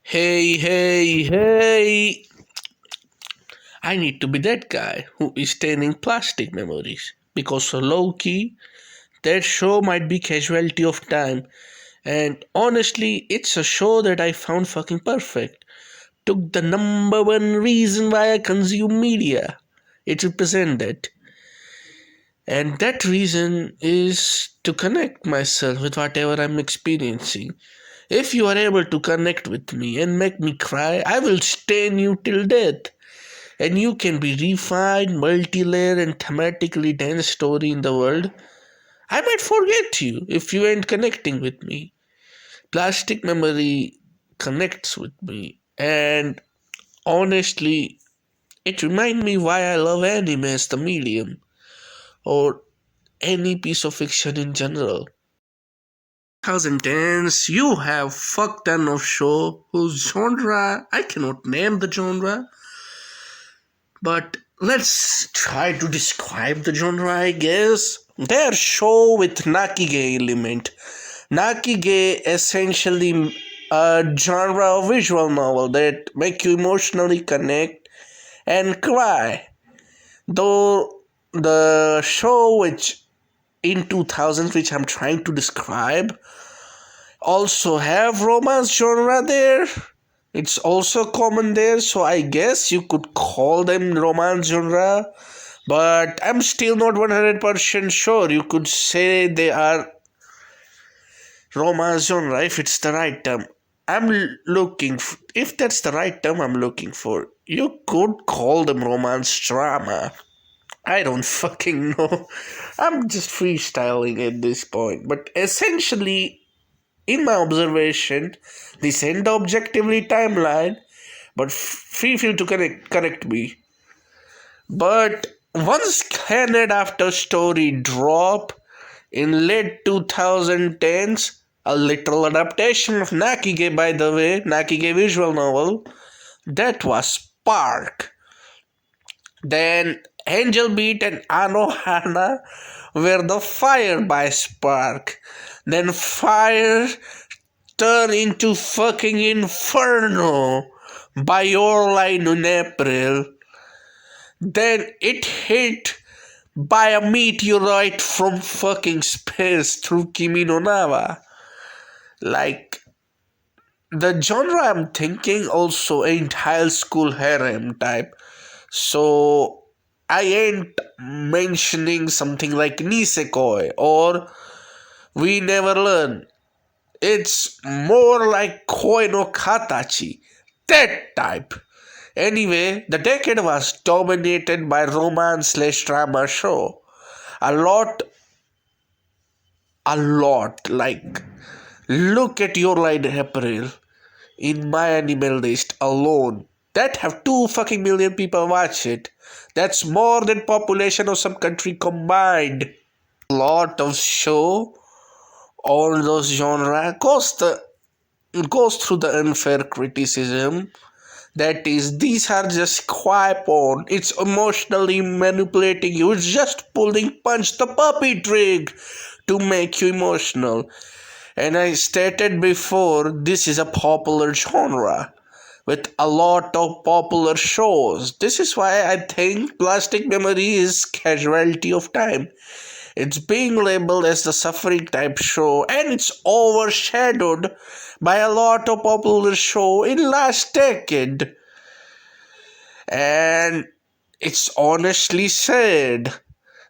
Hey, hey, hey! I need to be that guy who is staining plastic memories. Because low key, that show might be casualty of time. And honestly, it's a show that I found fucking perfect. Took the number one reason why I consume media. It represented. And that reason is to connect myself with whatever I'm experiencing. If you are able to connect with me and make me cry, I will stain you till death. And you can be refined, multi-layered and thematically dense story in the world. I might forget you if you ain't connecting with me. Plastic memory connects with me, and honestly, it reminds me why I love anime as the medium, or any piece of fiction in general. 2010s, you have fuck ton of show whose genre I cannot name the genre, but let's try to describe the genre, I guess. Their show with Nakige element. Nakige essentially a genre of visual novel that make you emotionally connect and cry. Though the show which in 2000s which I'm trying to describe also have romance genre there. It's also common there, so I guess you could call them romance genre. But I'm still not 100% sure you could say they are romance genre if it's the right term. If that's the right term I'm looking for, you could call them romance drama. I don't fucking know. I'm just freestyling at this point. But essentially, in my observation, this ain't the objectively timeline, but free feel to correct me. But once Planet After Story drop in late 2010s, a literal adaptation of Nakige, by the way, Nakige visual novel, that was Spark. Then Angel Beat and Anohana were the Fire by Spark. Then Fire turned into fucking Inferno by Your Line in April. Then it hit by a meteorite from fucking space through Kimi no Nawa. Like, the genre I'm thinking also ain't high school harem type. So, I ain't mentioning something like Nisekoi or We Never Learn. It's more like Koi no Katachi. That type. Anyway, the decade was dominated by romance slash drama show. A lot, like, look at Your Line April in my anime list alone. That have 2 fucking million people watch it. That's more than population of some country combined. Lot of show, all those genre goes through the unfair criticism. That is, these are just kawaii porn. It's emotionally manipulating you. It's just pulling punch the puppy trick to make you emotional. And I stated before, this is a popular genre with a lot of popular shows. This is why I think Plastic Memory is casualty of time. It's being labeled as the suffering type show and it's overshadowed by a lot of popular show in last decade. And it's honestly sad.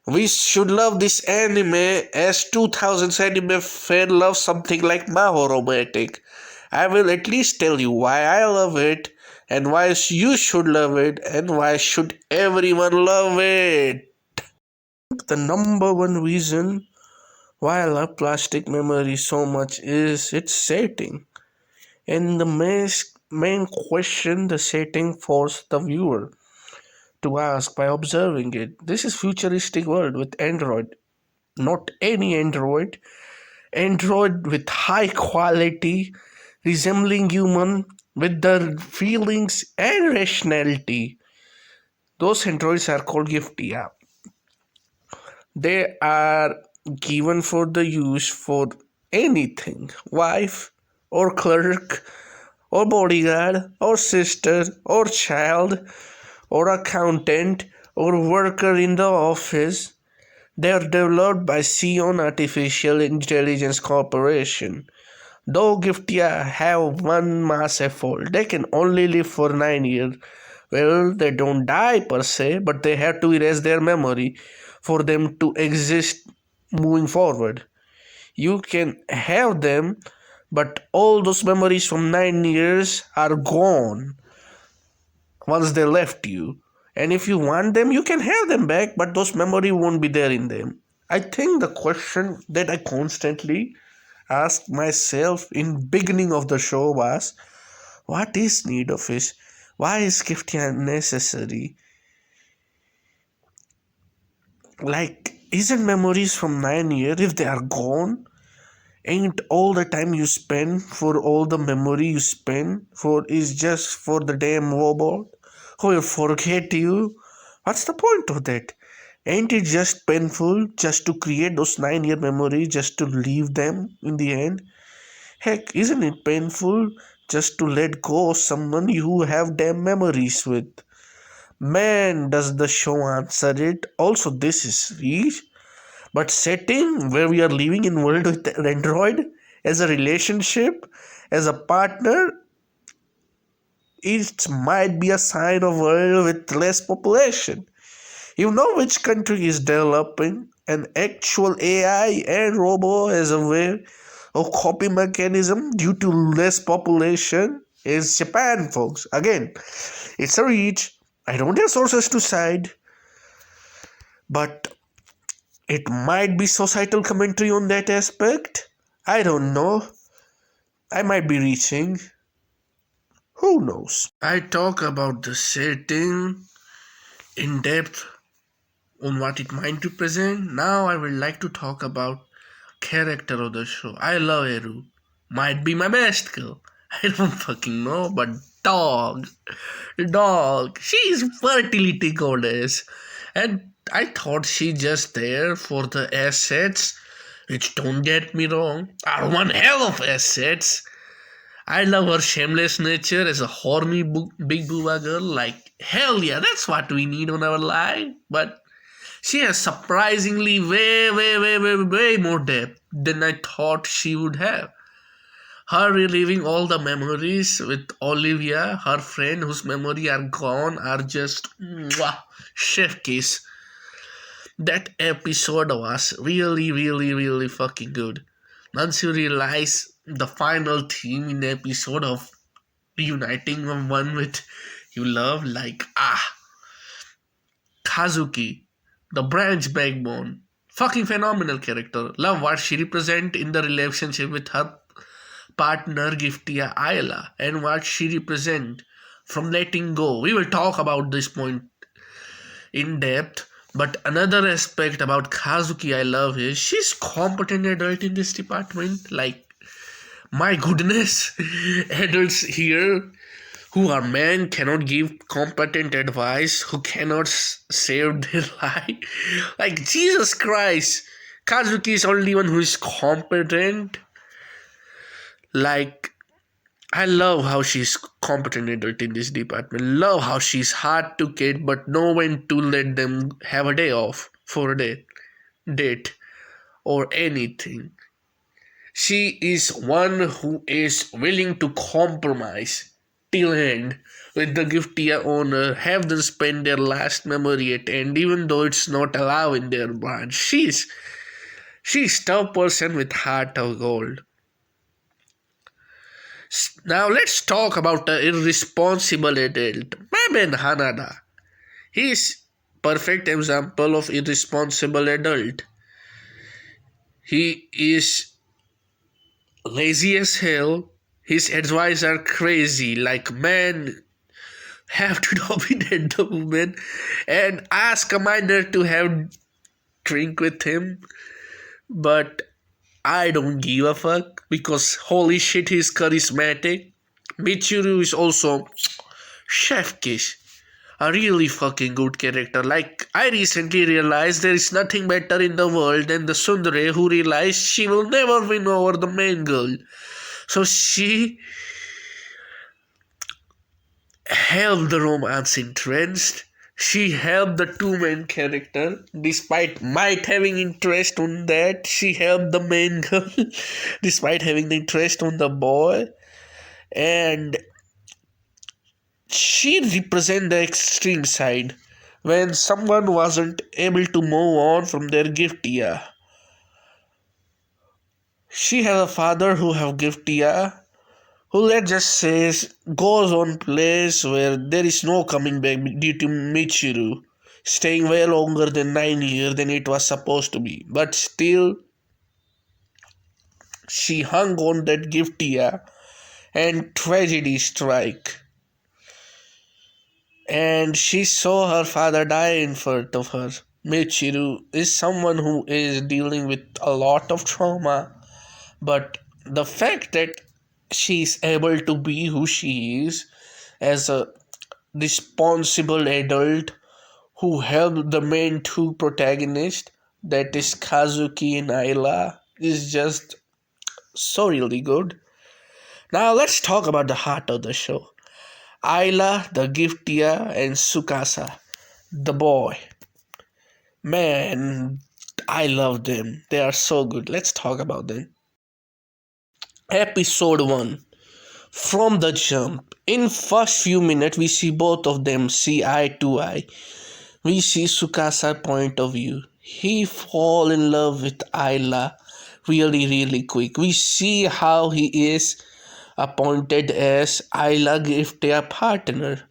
We should love this anime as 2000s anime fan loves something like Maho Romantic. I will at least tell you why I love it and why you should love it and why should everyone love it. The number one reason why I love Plastic Memory so much is its setting. And the main question the setting forces the viewer to ask by observing it. This is futuristic world with Android. Not any Android. Android with high quality, resembling human with their feelings and rationality. Those androids are called gifty. Yeah. They are given for the use for anything. Wife or clerk or bodyguard, or sister, or child, or accountant, or worker in the office. They are developed by Sion Artificial Intelligence Corporation. Though Giftia have one massive fault, they can only live for 9 years. Well, they don't die per se, but they have to erase their memory for them to exist moving forward. You can have them, but all those memories from 9 years are gone once they left you. And if you want them, you can have them back, but those memory won't be there in them. I think the question that I constantly asked myself in beginning of the show was, what is need of fish? Why is gifting unnecessary? Like, isn't memories from 9 years, if they are gone, ain't all the time you spend for all the memory you spend for is just for the damn robot who will forget you? What's the point of that? Ain't it just painful just to create those 9 year memories just to leave them in the end? Heck, isn't it painful just to let go of someone you have damn memories with? Man, does the show answer it? Also, this is rich, but setting where we are living in world with Android as a relationship, as a partner, it might be a sign of world with less population. You know which country is developing an actual AI and robo as a way of copy mechanism due to less population is Japan, folks. Again, it's a reach. I don't have sources to cite, but it might be societal commentary on that aspect. I don't know. I might be reaching. Who knows? I talk about the setting in depth on what it might represent. Now I would like to talk about character of the show. I love Eru. Might be my best girl. I don't fucking know, but dog. Dog. She's fertility goddess. And I thought she just there for the assets, which don't get me wrong, are one hell of assets. I love her shameless nature as a horny big booba girl. Like, hell yeah, that's what we need on our life. But she has surprisingly way more depth than I thought she would have. Her reliving all the memories with Olivia, her friend whose memory are gone, are just mwah, chef kiss. That episode was really fucking good. Once you realize the final theme in the episode of reuniting of one with you love, like Kazuki, the branch backbone. Fucking phenomenal character. Love what she represent in the relationship with her partner Giftia Ayla and what she represent from letting go. We will talk about this point in depth. But another aspect about Kazuki I love is she's competent adult in this department. Like, my goodness, adults here who are men cannot give competent advice, who cannot save their life. Like, Jesus Christ, Kazuki is only one who is competent. Like, I love how she's competent adult in this department. Love how she's hard to get but know when to let them have a day off for a date or anything. She is one who is willing to compromise till end with the giftia owner, have them spend their last memory at end, even though it's not allowed in their branch. She's tough person with heart of gold. Now let's talk about the irresponsible adult, Maben Hanada. He is perfect example of irresponsible adult. He is lazy as hell. His advice are crazy. Like, man, have to dominate the woman and ask a minor to have drink with him. But I don't give a fuck because holy shit, he's charismatic. Michiru is also chef kiss. A really fucking good character. Like, I recently realized there is nothing better in the world than the tsundere who realized she will never win over the main girl. So she helped the romance interest. She helped the two main character. Despite might having interest on that, she helped the main girl. Despite having the interest on the boy. And she represent the extreme side. When someone wasn't able to move on from their gift year. She has a father who have gift year, who let's just say goes on place where there is no coming back due to Michiru staying way longer than 9 years than it was supposed to be. But still, she hung on that gift year and tragedy strike. And she saw her father die in front of her. Michiru is someone who is dealing with a lot of trauma, but the fact that she is able to be who she is as a responsible adult who helped the main two protagonists, that is Kazuki and Ayla, is just so really good. Now let's talk about the heart of the show. Ayla, the giftia, and Tsukasa, the boy. Man, I love them. They are so good. Let's talk about them. Episode 1. From the jump. In first few minutes, we see both of them see eye to eye. We see Tsukasa's point of view. He fall in love with Ayla really quick. We see how he is appointed as Ayla Giftia partner.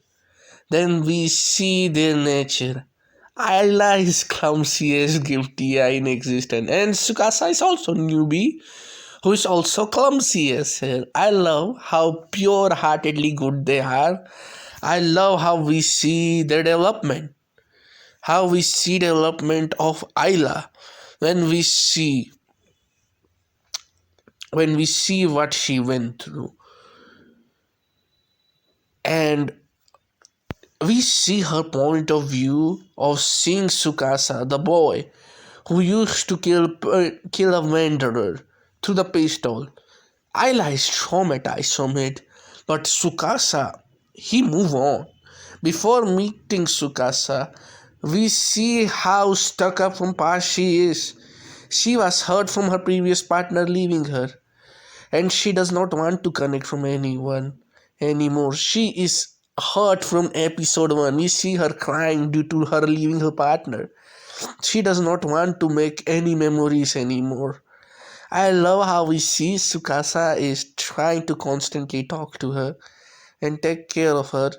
Then we see their nature. Ayla is clumsiest Giftia in existence, and Tsukasa is also newbie who is also clumsy as hell. I love how pure-heartedly good they are. I love how we see their development. How we see development of Ayla when we see what she went through. And we see her point of view of seeing Tsukasa, the boy who used to kill a wanderer through the pistol. Ayla is traumatized from it, but Tsukasa, he moved on. Before meeting Tsukasa, we see how stuck up from past she is. She was hurt from her previous partner leaving her, and she does not want to connect from anyone anymore. She is hurt from episode 1. We see her crying due to her leaving her partner. She does not want to make any memories anymore. I love how we see Tsukasa is trying to constantly talk to her and take care of her,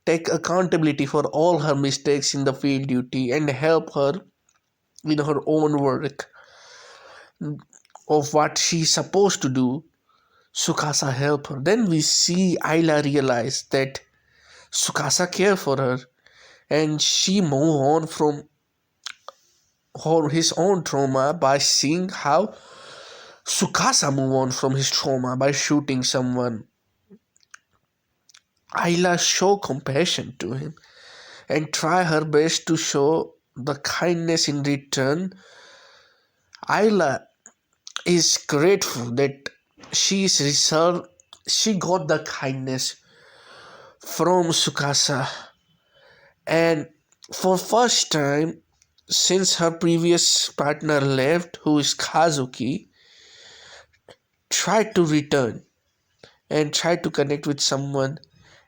take accountability for all her mistakes in the field duty, and help her in her own work of what she's supposed to do. Tsukasa help her. Then we see Ayla realize that Tsukasa care for her, and she move on from his own trauma by seeing how Tsukasa move on from his trauma by shooting someone. Ayla show compassion to him and try her best to show the kindness in return. Ayla is grateful that she got the kindness from Tsukasa, and for first time since her previous partner left, who is Kazuki, tried to return and tried to connect with someone,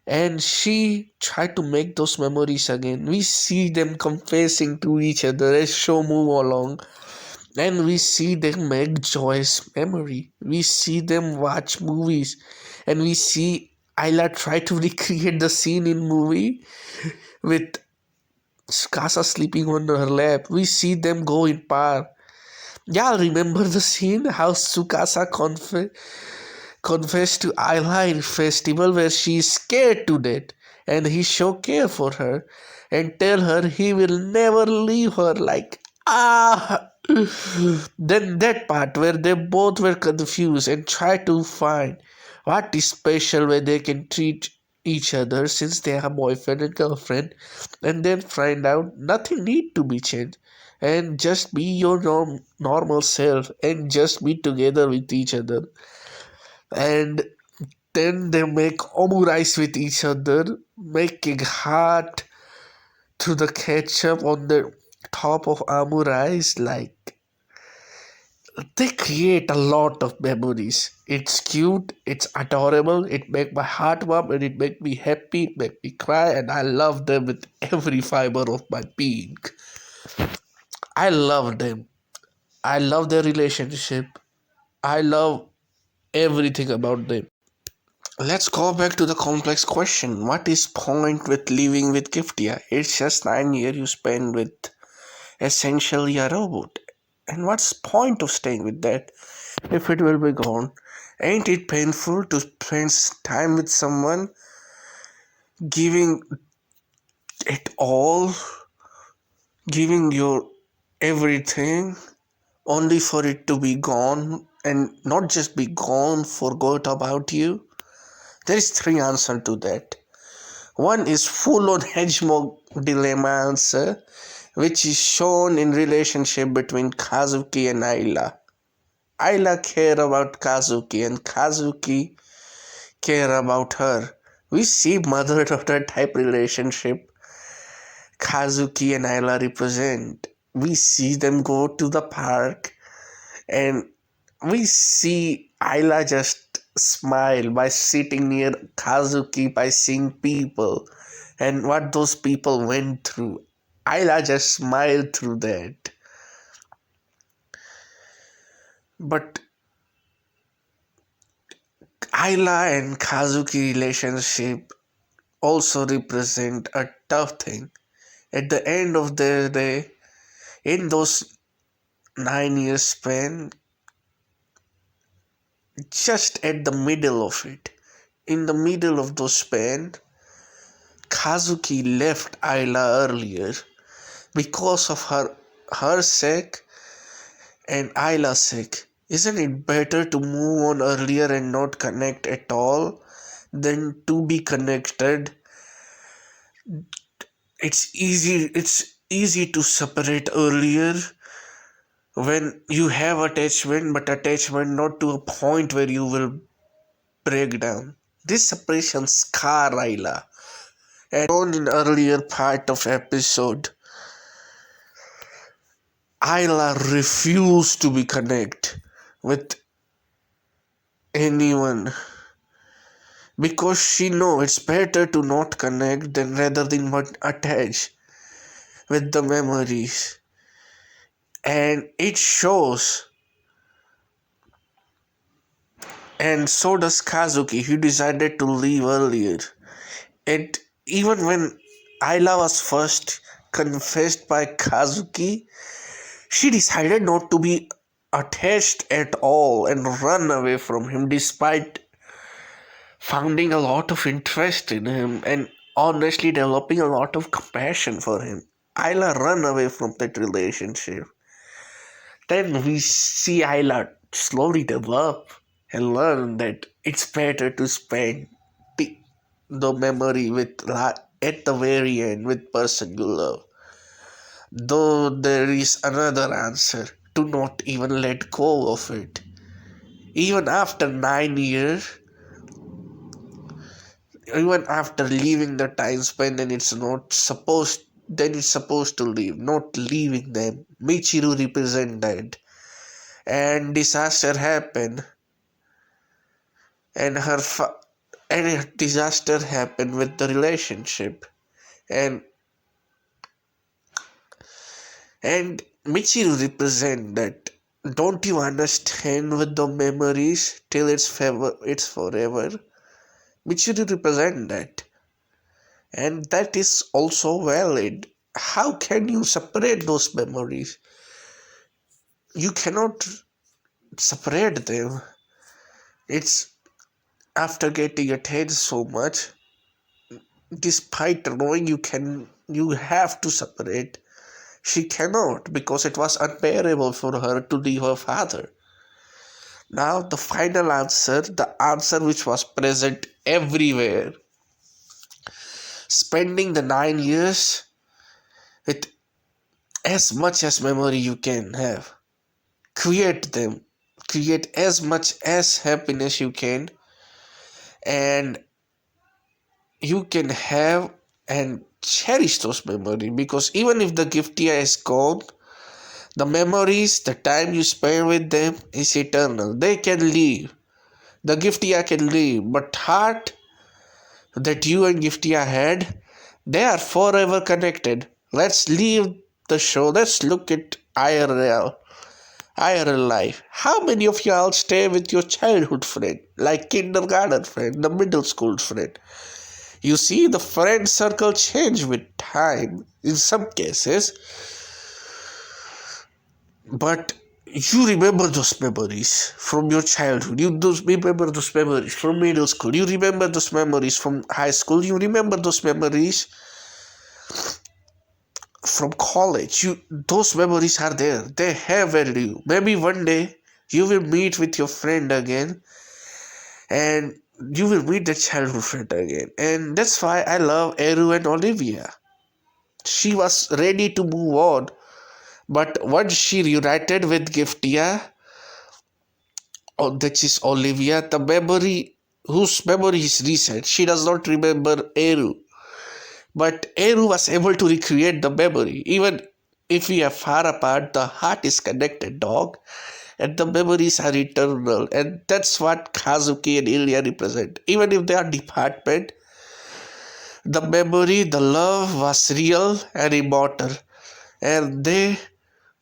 and she tried to make those memories again. We see them confessing to each other as show move along, and we see them make joyous memory. We see them watch movies, and we see Ayla try to recreate the scene in movie with Tsukasa sleeping on her lap. We see them go in park. Y'all remember the scene how Tsukasa confessed to Ayla in festival where she is scared to death, and he show care for her and tell her he will never leave her, like ah. Then that part where they both were confused and try to find what is special where they can treat each other since they are boyfriend and girlfriend, and then find out nothing need to be changed and just be your normal self and just be together with each other. And then they make omurice with each other making heart to the ketchup on the top of Amurice. Like, they create a lot of memories. It's cute, it's adorable, it make my heart warm, and it make me happy, it make me cry, and I love them with every fiber of my being. I love them. I love their relationship. I love everything about them. Let's go back to the complex question. What is point with living with Giftia? It's just 9 years you spend with essentially a robot. And what's point of staying with that if it will be gone? Ain't it painful to spend time with someone, giving it all, giving your everything, only for it to be gone, and not just be gone, forgot about you? There is three answers to that. One is full-on hedgehog dilemma answer, which is shown in relationship between Kazuki and Ayla. Ayla care about Kazuki and Kazuki care about her. We see mother-daughter type relationship Kazuki and Ayla represent. We see them go to the park and we see Ayla just smile by sitting near Kazuki, by seeing people and what those people went through. Ayla just smiled through that. But Ayla and Kazuki relationship also represent a tough thing. At the end of the day, in those 9 years span, just at the middle of it, in the middle of those span, Kazuki left Ayla earlier because of her sake and Ayla's sake. Isn't it better to move on earlier and not connect at all than to be connected? It's easy to separate earlier when you have attachment, but attachment not to a point where you will break down. This separation scar Ayla. And on in earlier part of episode, Ayla refused to be connect with anyone because she know it's better to not connect than rather than not attach with the memories. And it shows. And so does Kazuki, who decided to leave earlier. And even when Ayla was first confessed by Kazuki, she decided not to be attached at all and run away from him despite finding a lot of interest in him and honestly developing a lot of compassion for him. Ayla run away from that relationship. Then we see Ayla slowly develop and learn that it's better to spend the, the memory with at the very end with person you love. Though there is another answer to not even let go of it. Even after 9 years, even after leaving the time spent, then it's supposed to leave, not leaving them. Michiru represent that. And disaster happened and and a disaster happened with the relationship and Michiru represent that. Don't you understand with the memories till it's forever? Michiru represent that. And that is also valid. How can you separate those memories? You cannot separate them. It's after getting attached so much, despite knowing you have to separate, she cannot because it was unbearable for her to leave her father. Now the final answer, the answer which was present everywhere. Spending the 9 years with as much as memory you can have. Create them. Create as much as happiness you can and you can have and cherish those memories, because even if the giftia is gone, the memories, the time you spend with them is eternal. They can leave. The giftia can leave, but heart that you and giftia had, they are forever connected. Let's leave the show. Let's look at IRL life. How many of y'all stay with your childhood friend, like kindergarten friend, the middle school friend? You see, the friend circle change with time in some cases, but you remember those memories from your childhood. You remember those memories from middle school. You remember those memories from high school. You remember those memories from college. Those memories are there. They have value. Maybe one day you will meet with your friend again, and you will meet the childhood friend again. And that's why I love Eru and Olivia. She was ready to move on, but once she reunited with Giftia, that is Olivia, the memory whose memory is reset. She does not remember Eru, but Eru was able to recreate the memory. Even if we are far apart, the heart is connected, dog, and the memories are eternal. And that's what Kazuki and Ilya represent. Even if they are departed, the memory, the love was real and immortal, and they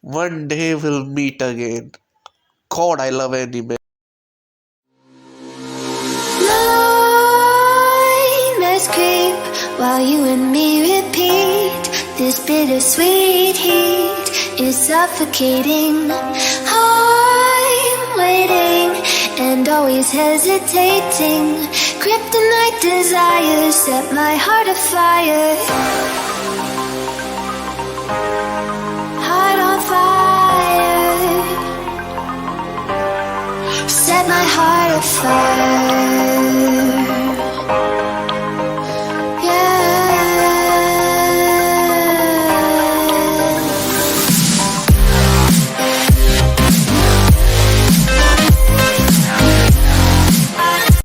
one day will meet again. God, I love anime. Nightmares creep while you and me repeat. This bittersweet heat is suffocating. I'm waiting and always hesitating. Kryptonite desires set my heart afire. Heart on fire. Set my heart afire.